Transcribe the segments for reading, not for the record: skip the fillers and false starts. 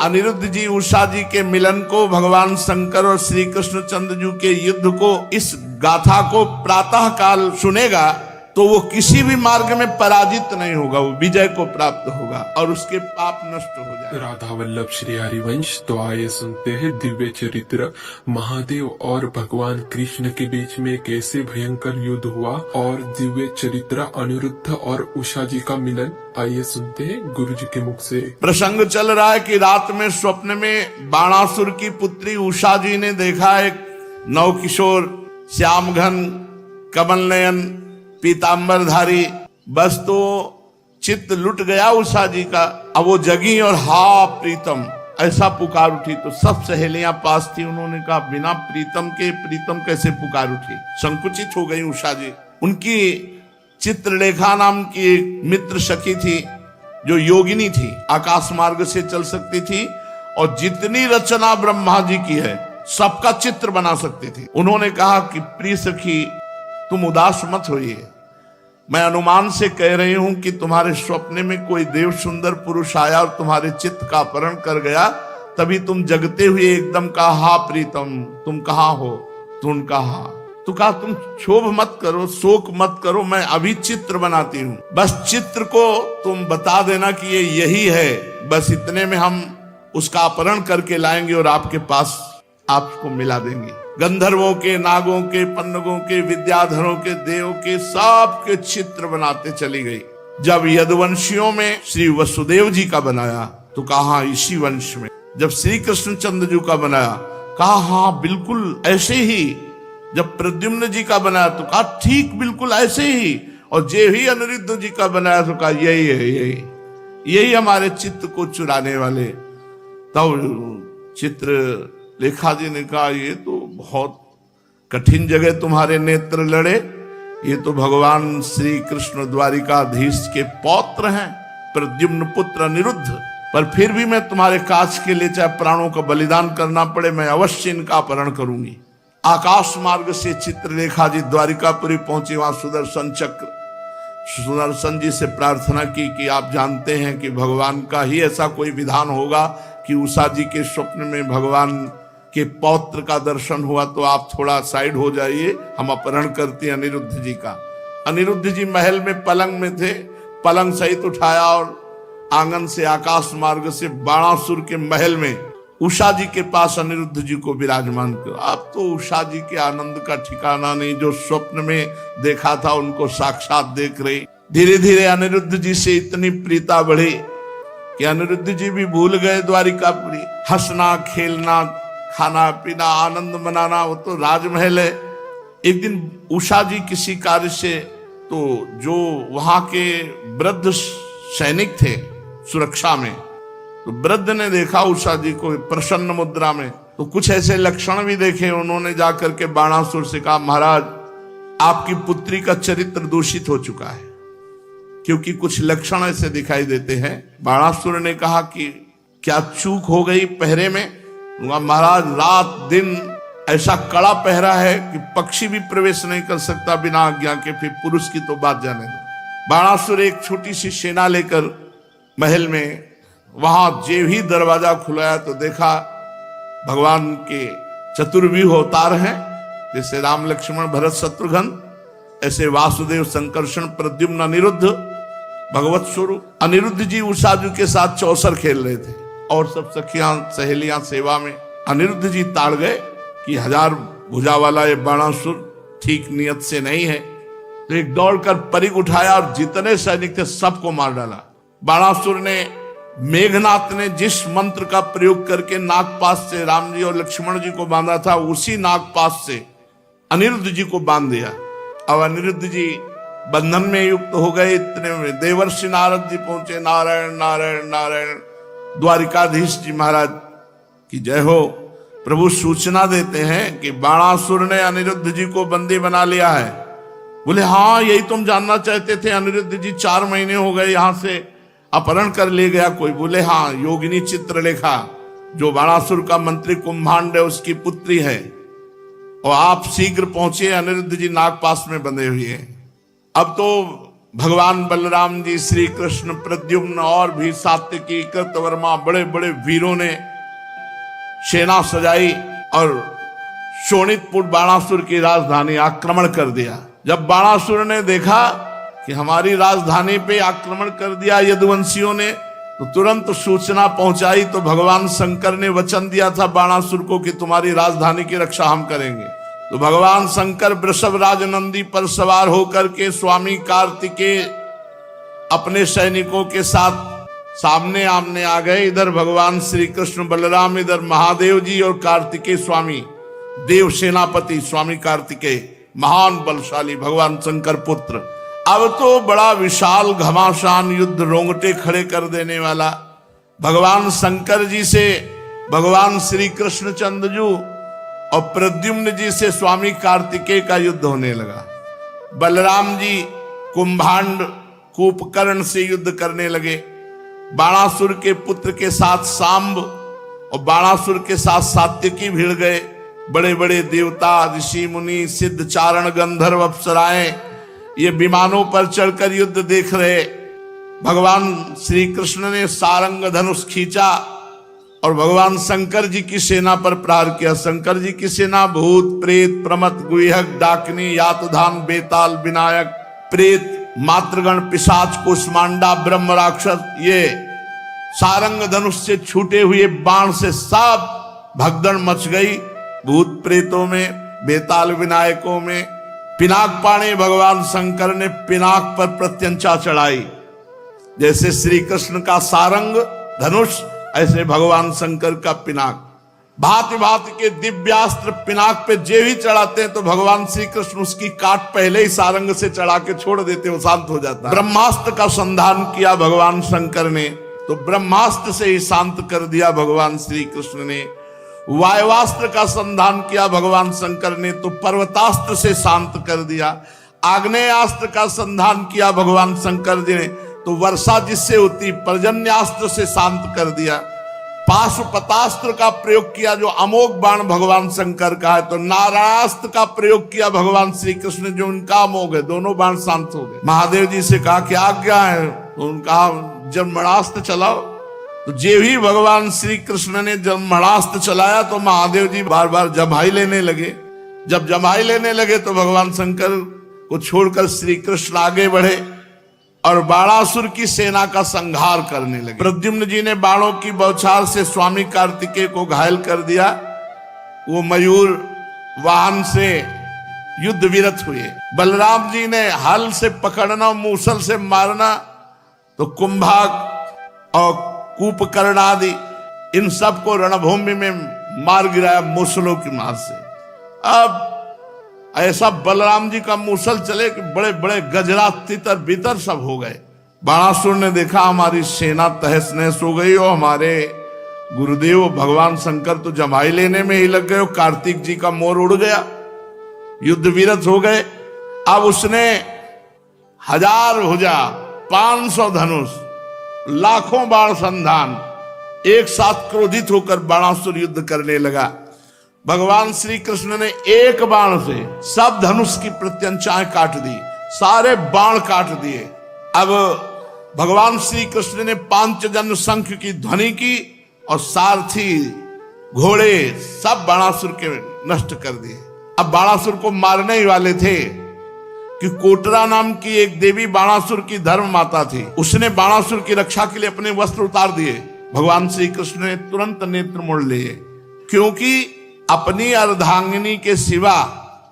अनिरुद्ध जी उषा जी के मिलन को, भगवान शंकर और श्री कृष्ण चंद्र के युद्ध को, इस गाथा को प्रातः काल सुनेगा तो वो किसी भी मार्ग में पराजित नहीं होगा, वो विजय को प्राप्त होगा और उसके पाप नष्ट हो जाएंगे। राधा वल्लभ श्री हरिवंश। तो आइए सुनते हैं दिव्य चरित्र महादेव और भगवान कृष्ण के बीच में कैसे भयंकर युद्ध हुआ और दिव्य चरित्र अनिरुद्ध और उषा जी का मिलन। आइए सुनते हैं गुरु जी के मुख से। प्रसंग चल रहा है कि रात में स्वप्न में बाणासुर की पुत्री उषा जी ने देखा एक नवकिशोर श्याम घन कमल नयन पीताम्बरधारी, बस तो चित्त लुट गया उषा जी का। अब वो जगी और हा प्रीतम ऐसा पुकार उठी तो सब सहेलियां पास थी, उन्होंने कहा बिना प्रीतम के प्रीतम कैसे पुकार उठी। संकुचित हो गई उषा जी। उनकी चित्रलेखा नाम की एक मित्र सखी थी जो योगिनी थी, आकाश मार्ग से चल सकती थी और जितनी रचना ब्रह्मा जी की है सबका चित्र बना सकती थी। उन्होंने कहा कि प्रिय सखी तुम उदास मत होइए, मैं अनुमान से कह रही हूं कि तुम्हारे स्वप्न में कोई देव सुंदर पुरुष आया और तुम्हारे चित्त का अपहरण कर गया, तभी तुम जगते हुए एकदम कहा हा प्रीतम तुम कहाँ हो। तुम कहा तो कहा तुम क्षोभ मत करो, शोक मत करो, मैं अभी चित्र बनाती हूँ, बस चित्र को तुम बता देना कि ये यही है, बस इतने में हम उसका अपहरण करके लाएंगे और आपके पास आपको मिला देंगे। गंधर्वों के, नागों के, पन्नगों के, विद्याधरों के, देव के सबके चित्र बनाते चली गई। जब यदुवंशियों में श्री वसुदेव जी का बनाया तो कहा इसी वंश में। जब श्री कृष्णचंद्र जी का बनाया कहा हाँ बिल्कुल ऐसे ही। जब प्रद्युम्न जी का बनाया तो कहा ठीक बिल्कुल ऐसे ही। और जे ही अनिरुद्ध जी का बनाया तो कहा यही है, यही हमारे चित्त को चुराने वाले। तब चित्र लेखा जी ने कहा ये तो बहुत कठिन जगह तुम्हारे नेत्र लड़े, ये तो भगवान श्री कृष्ण द्वारिकाधीश के पौत्र हैं, प्रद्युम्न पुत्र अनिरुद्ध, पर फिर भी मैं तुम्हारे काज के लिए चाहे प्राणों का बलिदान करना पड़े मैं अवश्य इनका अपहरण करूंगी। आकाश मार्ग से चित्रलेखा जी द्वारिकापुरी पहुंची। वहां सुदर्शन जी से प्रार्थना की कि आप जानते हैं कि भगवान का ही ऐसा कोई विधान होगा कि उषा जी के स्वप्न में भगवान के पौत्र का दर्शन हुआ, तो आप थोड़ा साइड हो जाइए, हम अपहरण करते हैं अनिरुद्ध जी का। अनिरुद्ध जी महल में पलंग में थे, पलंग सहित उठाया और आंगन से आकाश मार्ग से बाणासुर के महल में उषा जी के पास अनिरुद्ध जी को विराजमान कर। अब तो उषा जी के आनंद का ठिकाना नहीं, जो स्वप्न में देखा था उनको साक्षात देख रही। धीरे धीरे अनिरुद्ध जी से इतनी प्रीता बढ़ी कि अनिरुद्ध जी भी भूल गए द्वारिकापुरी। हंसना खेलना खाना पीना आनंद मनाना वो तो राजमहल है। एक दिन उषा जी किसी कार्य से, तो जो वहां के वृद्ध सैनिक थे सुरक्षा में, तो वृद्ध ने देखा उषा जी को प्रसन्न मुद्रा में, तो कुछ ऐसे लक्षण भी देखे। उन्होंने जाकर के बाणासुर से कहा महाराज आपकी पुत्री का चरित्र दूषित हो चुका है, क्योंकि कुछ लक्षण ऐसे दिखाई देते हैं। बाणासुर ने कहा कि क्या चूक हो गई पहरे में? महाराज रात दिन ऐसा कड़ा पहरा है कि पक्षी भी प्रवेश नहीं कर सकता बिना आज्ञा के, फिर पुरुष की तो बात जाने दो। बाणासुर एक छोटी सी सेना लेकर महल में, वहां जे ही दरवाजा खुलाया तो देखा भगवान के चतुर्व्यूह अवतार हैं, जैसे राम लक्ष्मण भरत शत्रुघ्न, ऐसे वासुदेव संकर्षण प्रद्युम्न अनिरुद्ध भगवत स्वरूप। अनिरुद्ध जी उषा जी के साथ चौसर खेल रहे थे और सब सखियां सहेलियां सेवा में। अनिरुद्ध जी ताड़ गए कि 1000 भुजा वाला ये बाणासुर ठीक नियत से नहीं है, तो एक दौड़कर परिग उठाया और जितने सैनिक थे सबको मार डाला। बाणासुर ने, मेघनाथ ने जिस मंत्र का प्रयोग करके नागपाश से राम जी और लक्ष्मण जी को बांधा था, उसी नागपाश से अनिरुद्ध जी को बांध दिया। अब अनिरुद्ध जी बंधन में युक्त हो गए। इतने में देवर्षि नारद जी पहुंचे। नारायण नारायण नारायण। द्वारिकाधीश जी महाराज की जय हो। प्रभु सूचना देते हैं कि बाणासुर ने अनिरुद्ध जी को बंदी बना लिया है। बोले हाँ यही तुम जानना चाहते थे, अनिरुद्ध जी 4 महीने हो गए यहां से अपहरण कर ले गया कोई? बोले हाँ, योगिनी चित्रलेखा जो बाणासुर का मंत्री कुंभांड है उसकी पुत्री है, और आप शीघ्र पहुंचे, अनिरुद्ध जी नागपाश में बंधे हुए हैं। अब तो भगवान बलराम जी, श्री कृष्ण, प्रद्युम्न और भी सात्यकी, कृतवर्मा, बड़े बड़े वीरों ने सेना सजाई और शोणितपुर बाणासुर की राजधानी आक्रमण कर दिया। जब बाणासुर ने देखा कि हमारी राजधानी पे आक्रमण कर दिया यदुवंशियों ने, तो तुरंत सूचना पहुंचाई। तो भगवान शंकर ने वचन दिया था बाणासुर को कि तुम्हारी राजधानी की रक्षा हम करेंगे। तो भगवान शंकर वृषभ राज नंदी पर सवार होकर के स्वामी कार्तिकेय अपने सैनिकों के साथ सामने आमने आ गए। इधर भगवान श्री कृष्ण बलराम, इधर महादेव जी और कार्तिकेय स्वामी, देव सेनापति स्वामी कार्तिकेय, महान बलशाली भगवान शंकर पुत्र। अब तो बड़ा विशाल घमासान युद्ध, रोंगटे खड़े कर देने वाला भगवान शंकर जी से भगवान श्री कृष्णचंद्र जी और प्रद्युम्न जी से स्वामी कार्तिकेय का युद्ध होने लगा। बलराम जी कुंभांड कूपकर्ण से युद्ध करने लगे। बाणासुर के पुत्र के साथ सांब और बाणासुर के साथ सात्यकी भिड़ गए। बड़े बड़े देवता, ऋषि मुनि, सिद्ध, चारण, गंधर्व, अप्सराएं ये विमानों पर चढ़कर युद्ध देख रहे। भगवान श्री कृष्ण ने सारंग धनुष खींचा और भगवान शंकर जी की सेना पर प्रहार किया। शंकर जी की सेना भूत, प्रेत, प्रमथ, गुहक, डाकिनी, यातधान, बेताल, विनायक, प्रेत, मातृगण, पिशाच, कुष्मांडा, ब्रह्म राक्षस, ये सारंग धनुष से छूटे हुए बाण से सब भगदड़ मच गई। भूत प्रेतों में, बेताल विनायकों में। पिनाक पाणे भगवान शंकर ने पिनाक पर प्रत्यंचा चढ़ाई। जैसे श्री कृष्ण का सारंग धनुष, ऐसे भगवान शंकर का पिनाक। भांति भांति के दिव्यास्त्र पिनाक पे जे भी चढ़ाते हैं तो भगवान श्री कृष्ण उसकी काट पहले ही सारंग से चढ़ा के छोड़ देते, वो शांत हो जाता है। ब्रह्मास्त्र का संधान किया भगवान शंकर ने, तो ब्रह्मास्त्र से ही शांत कर दिया भगवान श्री कृष्ण ने। वायुवास्त्र का संधान किया भगवान शंकर ने, तो पर्वतास्त्र से शांत कर दिया। आग्नेयास्त्र का संधान किया भगवान शंकर जी ने, तो वर्षा जिससे होती पर्जन्यास्त्र से शांत कर दिया। पाशुपतास्त्र का प्रयोग किया, जो अमोघ बाण भगवान शंकर का है। तो नारायणास्त्र का प्रयोग किया भगवान श्री कृष्ण, जो उनका अमोघ है। दोनों बाण शांत हो गए। महादेव जी से कहा क्या आज्ञा है, तो उनका जन्मणास्त्र चलाओ। तो जे भी भगवान श्री कृष्ण ने जन्मणास्त्र चलाया तो महादेव जी बार बार जमाई लेने लगे। जब जमाई लेने लगे तो भगवान शंकर को छोड़कर श्री कृष्ण आगे बढ़े और बाणासुर की सेना का संहार करने लगे। प्रद्युम्न जी ने बाणों की बौछार से स्वामी कार्तिकेय को घायल कर दिया। वो मयूर वाहन से युद्ध विरत हुए। बलराम जी ने हल से पकड़ना, मूसल से मारना, तो कुंभाग और कूपकर्ण आदि इन सबको रणभूमि में मार गिराया मूसलों की मार से। अब ऐसा बलराम जी का मूसल चले कि बड़े बड़े गजरा, तितर बितर सब हो गए। बाणासुर ने देखा हमारी सेना तहस नहस हो गई और हमारे गुरुदेव भगवान शंकर तो जमाई लेने में ही लग गए और कार्तिक जी का मोर उड़ गया, युद्ध विरत हो गए। अब उसने 1000 भुजा, 500 धनुष, लाखों बाण संधान, एक साथ क्रोधित होकर बाणासुर युद्ध करने लगा। भगवान श्री कृष्ण ने एक बाण से सब धनुष की प्रत्यंचाएं काट दी, सारे बाण काट दिए। अब भगवान श्री कृष्ण ने पांचजन्य शंख की ध्वनि की और सारथी, घोड़े सब बाणासुर के नष्ट कर दिए। अब बाणासुर को मारने ही वाले थे कि कोटरा नाम की एक देवी बाणासुर की धर्म माता थी। उसने बाणासुर की रक्षा के लिए अपने वस्त्र उतार दिए। भगवान श्री कृष्ण ने तुरंत नेत्र मोड़ लिए, क्योंकि अपनी अर्धांगिनी के सिवा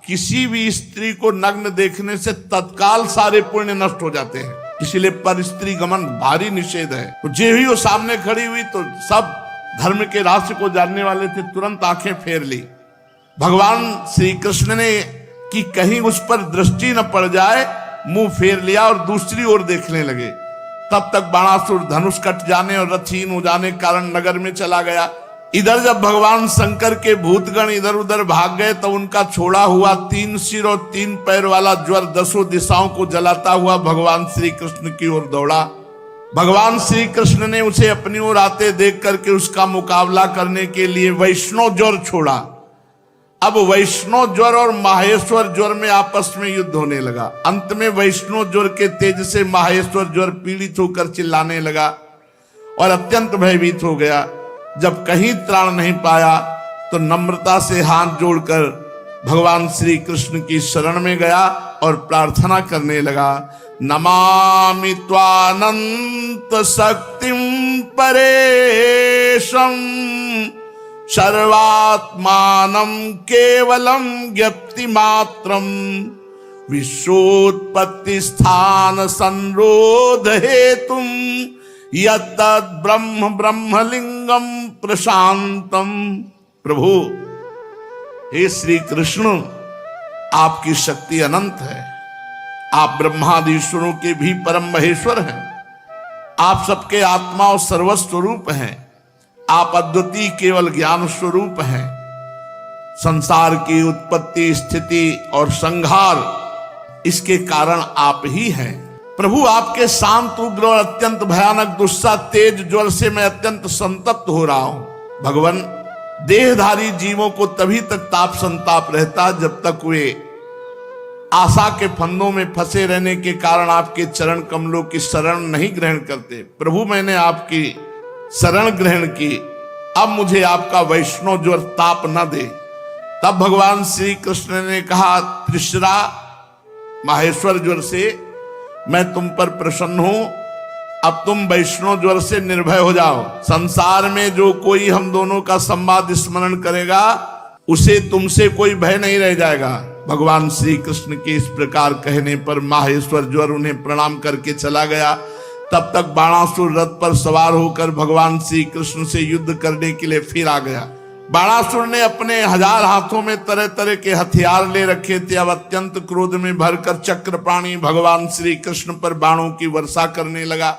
किसी भी स्त्री को नग्न देखने से तत्काल सारे पुण्य नष्ट हो जाते हैं। इसलिए पर स्त्री गमन भारी निषेध है। तो जे ही वो सामने खड़ी हुई तो सब धर्म के रहस्य को जानने वाले थे, तुरंत आंखें फेर ली। भगवान श्री कृष्ण ने कि कहीं उस पर दृष्टि न पड़ जाए, मुंह फेर लिया और दूसरी ओर देखने लगे। तब तक बाणासुर धनुष कट जाने और रथहीन हो जाने के कारण नगर में चला गया। इधर जब भगवान शंकर के भूतगण इधर उधर भाग गए तो उनका छोड़ा हुआ 3 सिर और 3 पैर वाला ज्वर 10 दिशाओं को जलाता हुआ भगवान श्री कृष्ण की ओर दौड़ा। भगवान श्री कृष्ण ने उसे अपनी ओर आते देख करके उसका मुकाबला करने के लिए वैष्णव ज्वर छोड़ा। अब वैष्णव ज्वर और माहेश्वर ज्वर में आपस में युद्ध होने लगा। अंत में वैष्णव ज्वर के तेज से माहेश्वर ज्वर पीड़ित होकर चिल्लाने लगा और अत्यंत भयभीत हो गया। जब कहीं त्राण नहीं पाया तो नम्रता से हाथ जोड़कर भगवान श्री कृष्ण की शरण में गया और प्रार्थना करने लगा, नमामि त्वानंत शक्तिं परेशं सर्वात्मानं केवलं ज्ञप्ति मात्रं विश्वोत्पत्ति स्थान संरोध हेतुं यत्तद् ब्रह्म ब्रह्मलिंगम प्रशांतम। प्रभु हे श्री कृष्ण, आपकी शक्ति अनंत है। आप ब्रह्मादीश्वरों के भी परम महेश्वर हैं। आप सबके आत्मा और सर्वस्वरूप हैं। आप अद्वितीय केवल ज्ञान स्वरूप हैं। संसार की उत्पत्ति, स्थिति और संहार इसके कारण आप ही हैं। प्रभु, आपके शांत, उग्र और अत्यंत भयानक गुस्सा तेज ज्वर से मैं अत्यंत संतप्त हो रहा हूं। भगवान, देहधारी जीवों को तभी तक ताप संताप रहता जब तक वे आशा के फंदों में फंसे रहने के कारण आपके चरण कमलों की शरण नहीं ग्रहण करते। प्रभु, मैंने आपकी शरण ग्रहण की, अब मुझे आपका वैष्णव ज्वर ताप न दे। तब भगवान श्री कृष्ण ने कहा, त्रिशरा माहेश्वर ज्वर से मैं तुम पर प्रसन्न हूं। अब तुम वैष्णव ज्वर से निर्भय हो जाओ। संसार में जो कोई हम दोनों का संवाद स्मरण करेगा उसे तुमसे कोई भय नहीं रह जाएगा। भगवान श्री कृष्ण के इस प्रकार कहने पर माहेश्वर ज्वर उन्हें प्रणाम करके चला गया। तब तक बाणासुर रथ पर सवार होकर भगवान श्री कृष्ण से युद्ध करने के लिए फिर आ गया। बाणासुर ने अपने 1000 हाथों में तरह तरह के हथियार ले रखे थे। अब अत्यंत क्रोध में भरकर चक्रपाणी भगवान श्री कृष्ण पर बाणों की वर्षा करने लगा।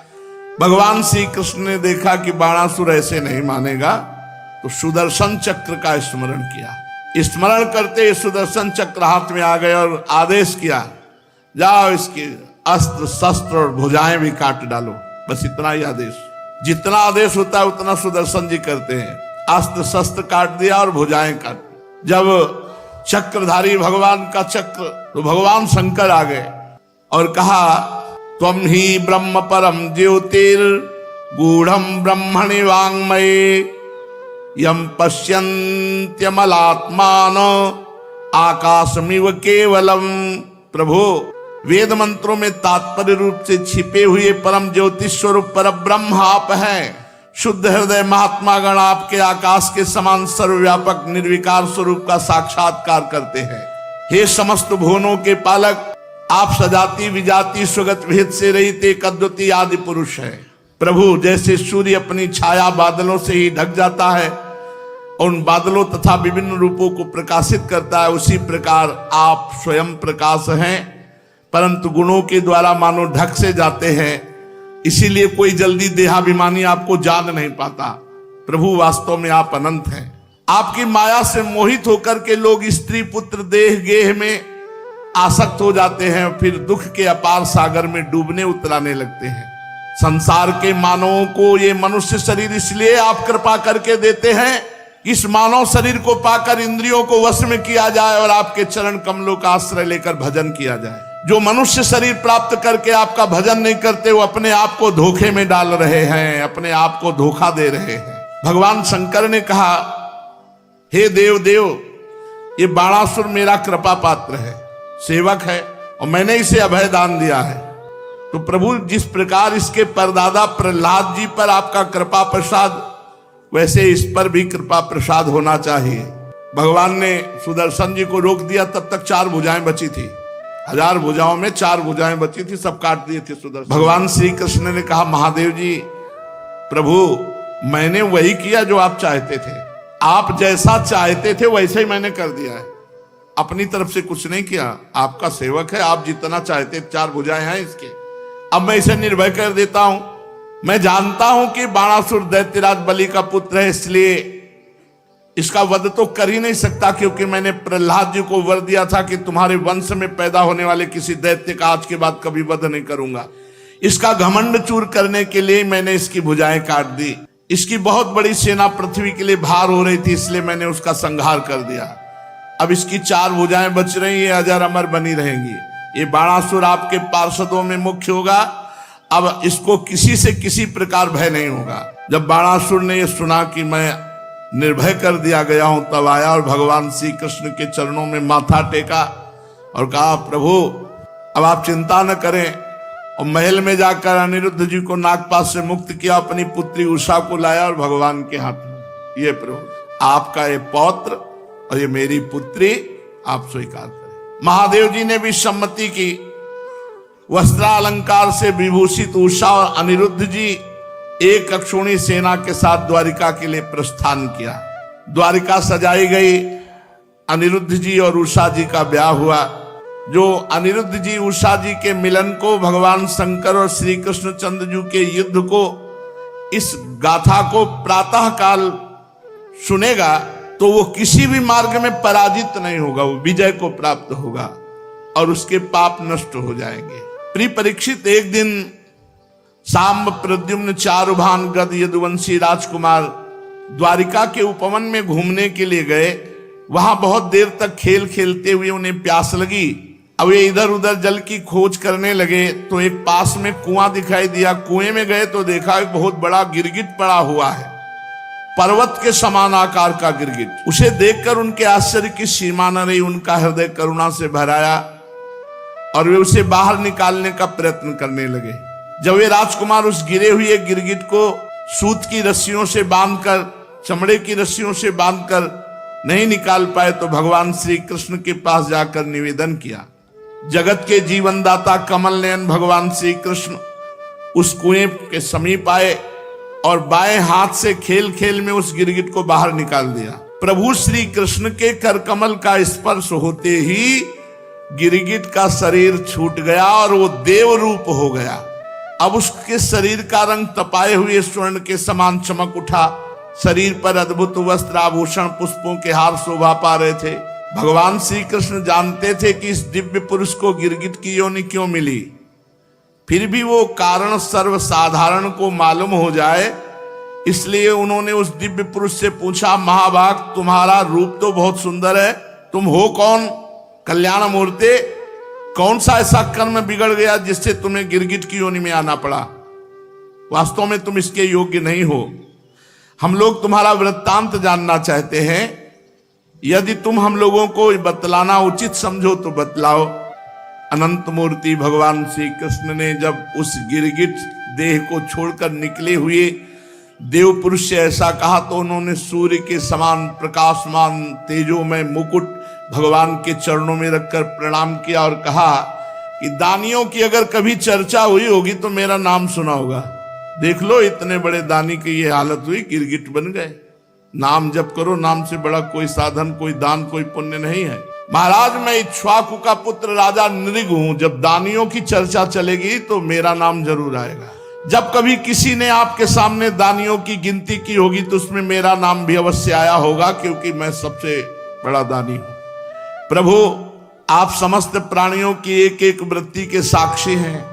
भगवान श्री कृष्ण ने देखा कि बाणासुर ऐसे नहीं मानेगा, तो सुदर्शन चक्र का स्मरण किया। स्मरण करते सुदर्शन चक्र हाथ में आ गए और आदेश किया, जाओ इसके अस्त्र शस्त्र और भुजाएं भी काट डालो। बस इतना ही आदेश। जितना आदेश होता है उतना सुदर्शन जी करते हैं। अस्त्र शस्त्र काट दिया और भुजाएं काट। जब चक्रधारी भगवान का चक्र, तो भगवान शंकर आ गए और कहा, त्वं ही ब्रह्म परम ज्योतिर गूढ़म ब्रह्मणि वाङ्मये यम पश्यन्त्यमलात्मान आकाशमिव केवलम। प्रभु, वेद मंत्रों में तात्पर्य रूप से छिपे हुए परम ज्योतिष स्वरूप पर ब्रह्म आप हैं। शुद्ध हृदय महात्मा गण आपके आकाश के समान सर्वव्यापक निर्विकार स्वरूप का साक्षात्कार करते हैं। हे समस्त भुवनों के पालक, आप सजाति विजाति स्वगत भेद से रहित एक अद्वितीय आदि पुरुष है। प्रभु, जैसे सूर्य अपनी छाया बादलों से ही ढक जाता है, उन बादलों तथा विभिन्न रूपों को प्रकाशित करता है, उसी प्रकार आप स्वयं प्रकाश हैं, परंतु गुणों के द्वारा मानो ढक से जाते हैं। इसीलिए कोई जल्दी देहाभिमानी आपको जान नहीं पाता। प्रभु, वास्तव में आप अनंत हैं। आपकी माया से मोहित होकर के लोग स्त्री पुत्र देह गेह में आसक्त हो जाते हैं, फिर दुख के अपार सागर में डूबने उतराने लगते हैं। संसार के मानवों को ये मनुष्य शरीर इसलिए आप कृपा करके देते हैं, इस मानव शरीर को पाकर इंद्रियों को वश में किया जाए और आपके चरण कमलों का आश्रय लेकर भजन किया जाए। जो मनुष्य शरीर प्राप्त करके आपका भजन नहीं करते, वो अपने आप को धोखे में डाल रहे हैं, अपने आप को धोखा दे रहे हैं। भगवान शंकर ने कहा, हे देव देव, ये बाणासुर मेरा कृपा पात्र है, सेवक है, और मैंने इसे अभय दान दिया है। तो प्रभु, जिस प्रकार इसके परदादा प्रहलाद जी पर आपका कृपा प्रसाद, वैसे इस पर भी कृपा प्रसाद होना चाहिए। भगवान ने सुदर्शन जी को रोक दिया। तब तक 4 भुजाएं बची थी। 1000 भुजाओं में 4 भुजाएं बची थी, सब काट दिए थे सुदर्शन। भगवान श्री कृष्ण ने कहा, महादेव जी, प्रभु, मैंने वही किया जो आप चाहते थे। आप जैसा चाहते थे वैसे ही मैंने कर दिया है। अपनी तरफ से कुछ नहीं किया। आपका सेवक है, आप जितना चाहते, 4 भुजाएं हैं इसके, अब मैं इसे निर्भय कर देता हूं। मैं जानता हूं कि बाणासुर दैत्यराज बलि का पुत्र है, इसलिए इसका वध तो कर ही नहीं सकता, क्योंकि मैंने प्रहलाद जी को वर दिया था कि तुम्हारे वंश में पैदा होने वाले किसी दैत्य का आज के बाद कभी वध नहीं करूंगा। इसका घमंड चूर करने के लिए मैंने इसकी भुजाएं काट दी। इसकी बहुत बड़ी सेना पृथ्वी के लिए भार हो रही थी, इसलिए मैंने उसका संहार कर दिया। अब इसकी 4 भुजाएं बच रही, ये अजर अमर बनी रहेंगी। ये बाणासुर आपके पार्षदों में मुख्य होगा। अब इसको किसी से किसी प्रकार भय नहीं होगा। जब बाणासुर ने ये सुना कि मैं निर्भय कर दिया गया हूं, तब आया और भगवान श्री कृष्ण के चरणों में माथा टेका और कहा, प्रभु अब आप चिंता न करें। और महल में जाकर अनिरुद्ध जी को नागपाश से मुक्त किया, अपनी पुत्री उषा को लाया और भगवान के हाथ में, ये प्रभु आपका ये पौत्र और ये मेरी पुत्री, आप स्वीकार करें। महादेव जी ने भी सम्मति की। वस्त्रालंकार से विभूषित उषा और अनिरुद्ध जी एक अक्षौणी सेना के साथ द्वारिका के लिए प्रस्थान किया। द्वारिका सजाई गई। अनिरुद्ध जी और उषा जी का ब्याह हुआ। जो अनिरुद्ध जी उषा जी के मिलन को, भगवान शंकर और श्री कृष्ण चंद्र के युद्ध को, इस गाथा को प्रातः काल सुनेगा तो वो किसी भी मार्ग में पराजित नहीं होगा, वो विजय को प्राप्त होगा और उसके पाप नष्ट हो जाएंगे। प्रिय परीक्षित, एक दिन सांब, प्रद्युम्न, चारुभान, गद, यदुवंशी राजकुमार द्वारिका के उपवन में घूमने के लिए गए। वहां बहुत देर तक खेल खेलते हुए उन्हें प्यास लगी। अब ये इधर उधर जल की खोज करने लगे तो एक पास में कुआं दिखाई दिया। कुएं में गए तो देखा एक बहुत बड़ा गिरगिट पड़ा हुआ है, पर्वत के समान आकार का गिरगिट। उसे देखकर उनके आश्चर्य की सीमा न रही। उनका हृदय करुणा से भराया और वे उसे बाहर निकालने का प्रयत्न करने लगे। जब वे राजकुमार उस गिरे हुए गिरगिट को सूत की रस्सियों से बांधकर, चमड़े की रस्सियों से बांधकर नहीं निकाल पाए तो भगवान श्री कृष्ण के पास जाकर निवेदन किया। जगत के जीवनदाता कमल नयन भगवान श्री कृष्ण उस कुएं के समीप आए और बाएं हाथ से खेल खेल में उस गिरगिट को बाहर निकाल दिया। प्रभु श्री कृष्ण के कर कमल का स्पर्श होते ही गिरगिट का शरीर छूट गया और वो देव रूप हो गया। अब उसके शरीर का रंग तपाए हुए स्वर्ण के समान चमक उठा। शरीर पर अद्भुत वस्त्र, आभूषण, पुष्पों के हार शोभा पा रहे थे। भगवान श्री कृष्ण जानते थे कि इस दिव्य पुरुष को गिरगिट की योनि क्यों मिली, फिर भी वो कारण सर्वसाधारण को मालूम हो जाए, इसलिए उन्होंने उस दिव्य पुरुष से पूछा, महाभाग, तुम्हारा रूप तो बहुत सुंदर है, तुम हो कौन? कल्याण मूर्ति, कौन सा ऐसा कर्म बिगड़ गया जिससे तुम्हें गिरगिट की योनि में आना पड़ा? वास्तव में तुम इसके योग्य नहीं हो। हम लोग तुम्हारा वृत्तांत जानना चाहते हैं। यदि तुम हम लोगों को बतलाना उचित समझो तो बतलाओ। अनंत मूर्ति भगवान श्री कृष्ण ने जब उस गिरगिट देह को छोड़कर निकले हुए देव पुरुष से ऐसा कहा तो उन्होंने सूर्य के समान प्रकाशमान तेजोमय मुकुट भगवान के चरणों में रखकर प्रणाम किया और कहा कि दानियों की अगर कभी चर्चा हुई होगी तो मेरा नाम सुना होगा। देख लो, इतने बड़े दानी की ये हालत हुई, गिरगिट बन गए। नाम जप करो, नाम से बड़ा कोई साधन, कोई दान, कोई पुण्य नहीं है। महाराज, मैं इक्ष्वाकु का पुत्र राजा नृग हूं। जब दानियों की चर्चा चलेगी तो मेरा नाम जरूर आएगा। जब कभी किसी ने आपके सामने दानियों की गिनती की होगी तो उसमें मेरा नाम भी अवश्य आया होगा, क्योंकि मैं सबसे बड़ा दानी हूं। प्रभु, आप समस्त प्राणियों की एक एक वृत्ति के साक्षी हैं।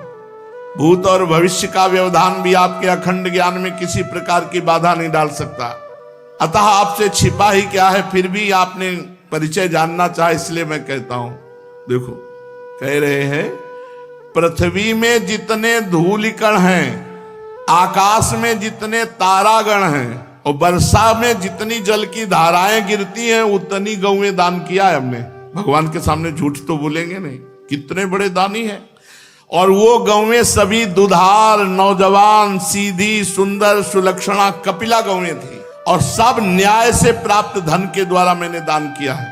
भूत और भविष्य का व्यवधान भी आपके अखंड ज्ञान में किसी प्रकार की बाधा नहीं डाल सकता। अतः आपसे छिपा ही क्या है, फिर भी आपने परिचय जानना चाहा, इसलिए मैं कहता हूं। देखो, कह रहे हैं, पृथ्वी में जितने धूलिकण हैं, आकाश में जितने तारागण हैं और वर्षा में जितनी जल की धाराएं गिरती हैं, उतनी गौएं दान किया है हमने। भगवान के सामने झूठ तो बोलेंगे नहीं, कितने बड़े दानी हैं। और वो गौएं सभी दुधार, नौजवान, सीधी, सुंदर, सुलक्षणा, कपिला गौएं थी और सब न्याय से प्राप्त धन के द्वारा मैंने दान किया है।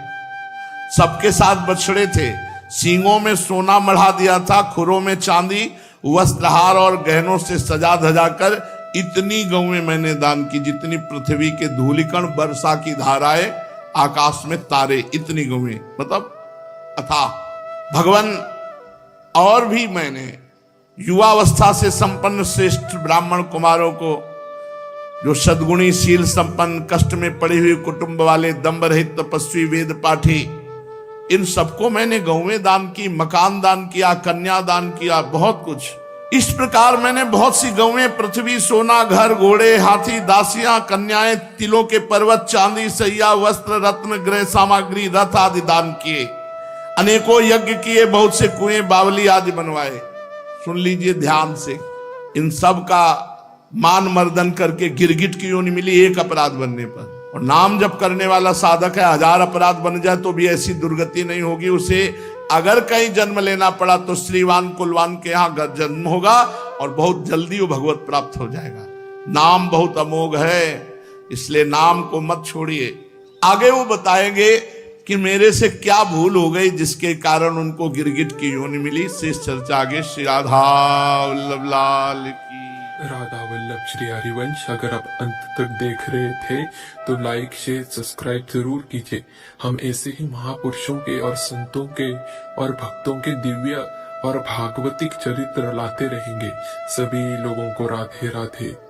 सबके साथ बछड़े थे, सींगों में सोना मढ़ा दिया था, खुरों में चांदी, वस्त्रहार और गहनों से सजा धजा कर इतनी गौएं मैंने दान की जितनी पृथ्वी के धूलिकण, वर्षा की धाराएं, आकाश में तारे, इतनी गौएं, मतलब अथा भगवान। और भी मैंने युवावस्था से संपन्न श्रेष्ठ ब्राह्मण कुमारों को, जो सद्गुणी, शील संपन्न, कष्ट में पड़े हुए कुटुंब वाले, दंभ रहित, तपस्वी, वेद पाठी, इन सबको मैंने गौएं दान की, मकान दान किया, कन्या दान किया, बहुत कुछ। इस प्रकार मैंने बहुत सी गौएं, पृथ्वी, सोना, घर, घोड़े, हाथी, दासियां, कन्याएं, तिलों के पर्वत, चांदी, सैया, वस्त्र, रत्न, गृह सामग्री, रथ आदि दान किए। अनेकों यज्ञ किए, बहुत से कुएं, बावली आदि बनवाए। सुन लीजिए ध्यान से, इन सब का मान मर्दन करके गिरगिट की योनि मिली एक अपराध बनने पर। और नाम जप करने वाला साधक है, 1000 अपराध बन जाए तो भी ऐसी दुर्गति नहीं होगी। उसे अगर कहीं जन्म लेना पड़ा तो श्रीवान कुलवान के यहाँ जन्म होगा और बहुत जल्दी वो भगवत प्राप्त हो जाएगा। नाम बहुत अमोघ है, इसलिए नाम को मत छोड़िए। आगे वो बताएंगे कि मेरे से क्या भूल हो गई जिसके कारण उनको गिरगिट की योनि मिली। शेष चर्चा आगे। श्री राधा वल्लभ लाल की। राधा वल्लभ श्री हरिवंश। अगर आप अंत तक देख रहे थे तो लाइक, शेयर, सब्सक्राइब जरूर कीजिए। हम ऐसे ही महापुरुषों के और संतों के और भक्तों के दिव्य और भागवतिक चरित्र लाते रहेंगे। सभी लोगों को राधे राधे।